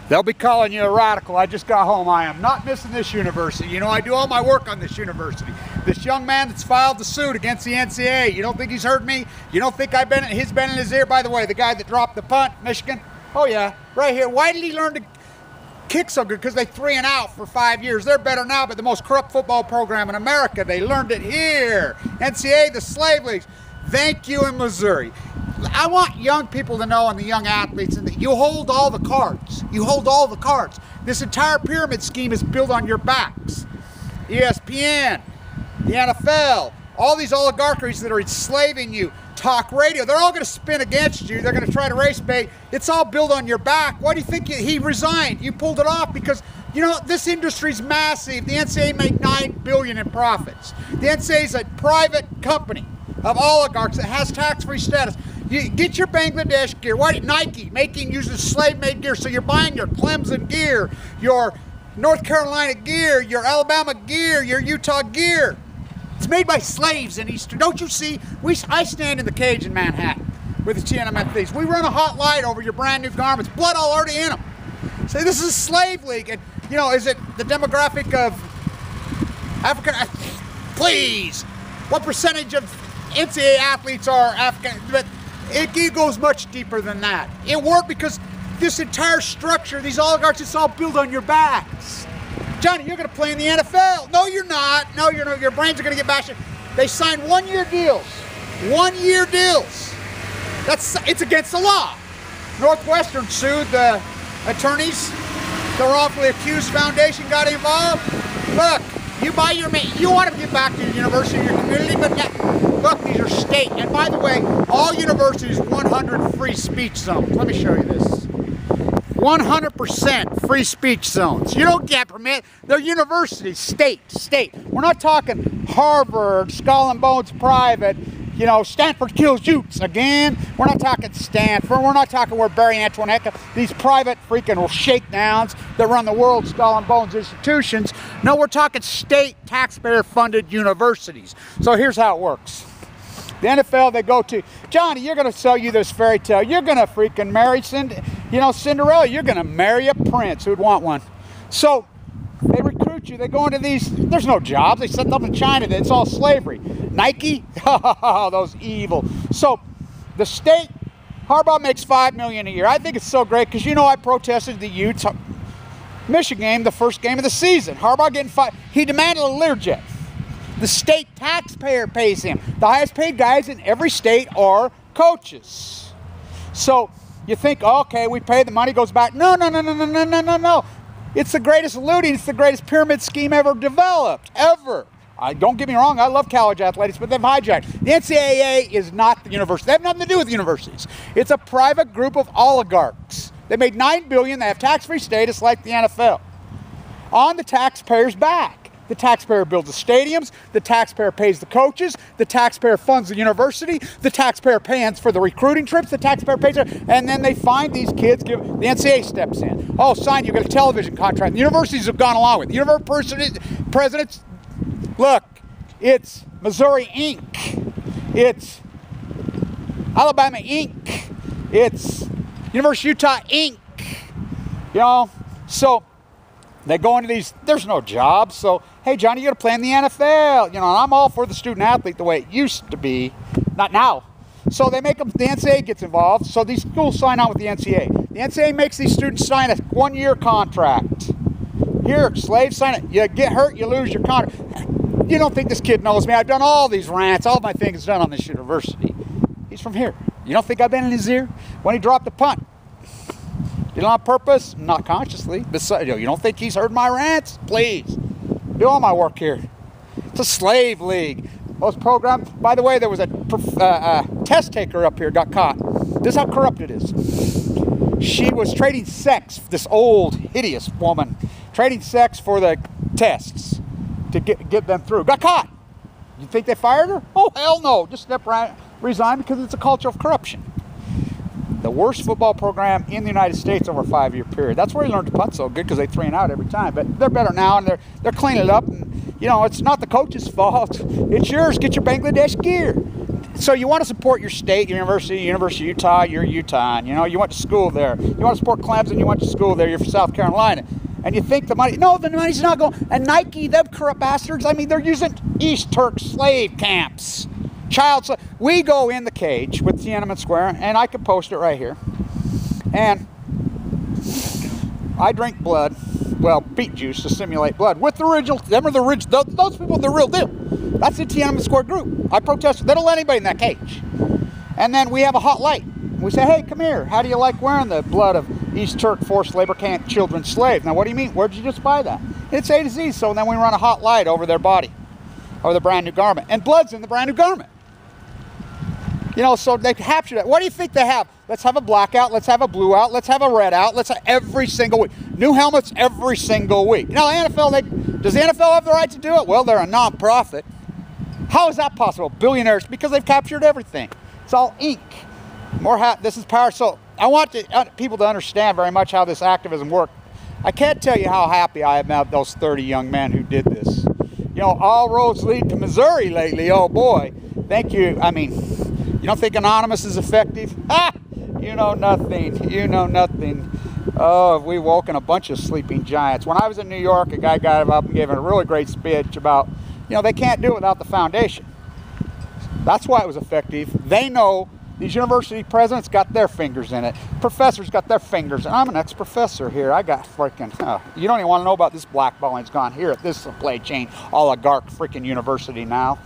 They'll be calling you a radical. I just got home. I am not missing this university. You know, I do all my work on this university. This young man that's filed the suit against the NCAA, you don't think he's heard me? You don't think he's been in his ear? By the way, the guy that dropped the punt, Michigan, oh yeah, right here. Why did he learn to kick so good? Because they 3-and-out for 5 years. They're better now, but the most corrupt football program in America, they learned it here. NCAA, the slave leagues. Thank you in Missouri. I want young people to know, and the young athletes, and that you hold all the cards. You hold all the cards. This entire pyramid scheme is built on your backs. ESPN, the NFL, all these oligarchies that are enslaving you, talk radio, they're all going to spin against you. They're going to try to race bait. It's all built on your back. Why do you think he resigned? You pulled it off because, you know, this industry's massive. The NCAA made $9 billion in profits. The NCAA is a private company of oligarchs that has tax-free status. You get your Bangladesh gear. Why did Nike uses slave-made gear? So you're buying your Clemson gear, your North Carolina gear, your Alabama gear, your Utah gear. It's made by slaves in Eastern. Don't you see? I stand in the cage in Manhattan with the Tiananmen thieves. We run a hot light over your brand new garments. Blood all already in them. Say this is a slave league, and you know, is it the demographic of African? Please, what percentage of NCAA athletes are African? But it goes much deeper than that. It worked because this entire structure, these oligarchs, it's all built on your backs. Johnny, you're going to play in the NFL. No, you're not. No, you're not. Your brains are going to get bashed. They signed 1-year deals. 1-year deals. It's against the law. Northwestern sued the attorneys. The wrongfully accused foundation got involved. Look, you want to get back to your university, your community, but look, these are state. And by the way, all universities 100 free speech zones. Let me show you this. 100% free speech zones. You don't get permit. They're universities, state. We're not talking Harvard, Skull and Bones private, you know, Stanford kills Utes again. We're not talking Stanford. We're not talking where Barry Antoinette, these private freaking shakedowns that run the world Skull and Bones institutions. No, we're talking state taxpayer-funded universities. So here's how it works. The NFL, they go to, Johnny, you're going to sell you this fairy tale. You're going to freaking marry Cinderella. You're going to marry a prince who'd want one. So they recruit you. They go into these, there's no jobs. They set them up in China. It's all slavery. Nike, those evil. So the state, Harbaugh makes $5 million a year. I think it's so great because, you know, I protested the Utes Michigan game, the first game of the season. Harbaugh getting $5. He demanded a Learjet. The state taxpayer pays him. The highest paid guys in every state are coaches. So you think, okay, we pay, the money goes back. No. It's the greatest looting. It's the greatest pyramid scheme ever developed, ever. Don't get me wrong, I love college athletics, but they've hijacked. The NCAA is not the university. They have nothing to do with the universities. It's a private group of oligarchs. They made $9 billion. They have tax-free status like the NFL. On the taxpayer's back. The taxpayer builds the stadiums, the taxpayer pays the coaches, the taxpayer funds the university, the taxpayer pays for the recruiting trips, the taxpayer pays, and then they find these kids, the NCAA steps in. Oh, sign, you got a television contract. The universities have gone along with it. The university presidents, look, it's Missouri Inc., it's Alabama Inc., it's University of Utah Inc., you know, so they go into these, there's no jobs, so, hey, Johnny, you got to play in the NFL. You know, and I'm all for the student athlete the way it used to be, not now. So they make them, the NCAA gets involved, so these schools sign on with the NCAA. The NCAA makes these students sign a 1-year contract. Here, slaves, sign it. You get hurt, you lose your contract. You don't think this kid knows me. I've done all these rants, all my things done on this university. He's from here. You don't think I've been in his ear? When he dropped the punt. Did it on purpose? Not consciously. Besides, you don't think he's heard my rants? Please. Do all my work here. It's a slave league. Most programs, by the way, there was a test taker up here, got caught. This is how corrupt it is. She was trading sex, this old, hideous woman, trading sex for the tests to get them through. Got caught. You think they fired her? Oh, hell no. Just resigned because it's a culture of corruption. The worst football program in the United States over a 5-year period. That's where he learned to punt so good, because they 3-and-out every time. But they're better now, and they're cleaning it up. And, you know, it's not the coach's fault. It's yours. Get your Bangladesh gear. So you want to support your state, your University of Utah, you're Utah. You know, you went to school there. You want to support Clemson, you went to school there, you're from South Carolina. And you think the money, no, the money's not going. And Nike, them corrupt bastards, I mean, they're using East Turk slave camps. Child slave. We go in the cage with Tiananmen Square, and I can post it right here. And I drink blood, well, beet juice to simulate blood with the original, them are the original, those people are the real deal. That's the Tiananmen Square group. I protest, they don't let anybody in that cage. And then we have a hot light. We say, hey, come here. How do you like wearing the blood of East Turk forced labor camp children slaves? Now, what do you mean? Where'd you just buy that? It's A to Z. So then we run a hot light over their body, over the brand new garment. And blood's in the brand new garment. You know, so they capture that. What do you think they have? Let's have a black out. Let's have a blue out. Let's have a red out. Let's have every single week. New helmets every single week. You know, the NFL, does the NFL have the right to do it? Well, they're a non-profit. How is that possible? Billionaires, because they've captured everything. It's all ink. This is power. So I want people to understand very much how this activism works. I can't tell you how happy I am about those 30 young men who did this. You know, all roads lead to Missouri lately. Oh boy, thank you. I mean, you don't think Anonymous is effective? Ha! You know nothing. You know nothing. Oh, we woken a bunch of sleeping giants. When I was in New York, a guy got up and gave a really great speech about, you know, they can't do it without the foundation. That's why it was effective. They know. These university presidents got their fingers in it. Professors got their fingers. And I'm an ex-professor here. I got freaking, you don't even want to know about this blackballing's gone here at this supply chain oligarch freaking university now.